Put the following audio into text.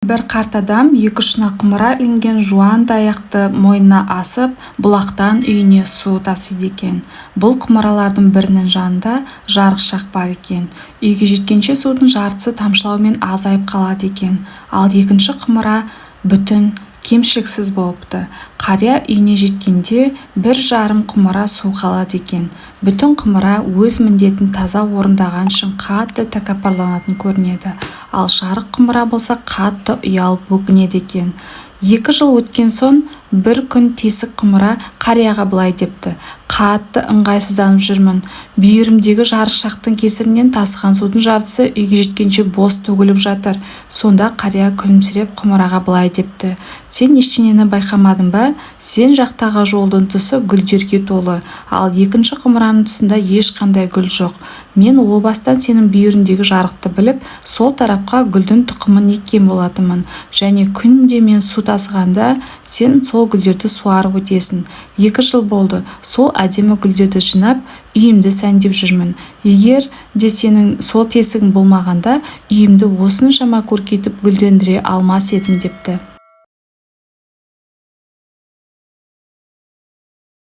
бір қарт адам екі ұшына құмыра ілінген жуан таяқты мойнына асып, бұлақтан үйіне су тасиды екен. Бұл құмыралардың бірінің жанында жарықшақ бар екен. Үйге жеткенше судың жартысы тамшылаумен азайып қалады екен. Ал екінші құмыра бүтін, кемшіліксіз болыпты. Қария үйіне жеткенде 1,5 құмыра су қалады екен. Бүтін құмыра өз міндетін таза орындаған үшін қатты тәкаппарланатын көрінеді. Ал жарық құмыра болса қатты ұялып өкінеді екен. 2 жыл өткен соң бір күн тесік құмыра қарияға былай депті: қатты ыңғайсызданып жүрмін. Бүйірімдегі жарықшақтың кесірінен тасыған судың жартысы үйге жеткенше бос төгіліп жатыр. Сонда қария күлімсіреп құмыраға былай депті: сен ештеңені байқамадың ба? Сен жақтағы жолдың тұсы гүлдерге толы, ал екінші құмыраның тұсында ешқандай гүл жоқ. Мен о бастан сенің бүйіріндегі жарықты біліп, сол тарапқа гүлдің тұқымын еккен болатынмын. Және күнде мен су тасығанда сен сол гүлдерді суарып өтесің. 2 жыл болды. Сол әдемі гүлдерді жинап, үйімді сәндеп жүрмін. Егер де сенің сол тесігің болмағанда, үйімді осыншама көркейтіп гүлдендіре алмас едім депті.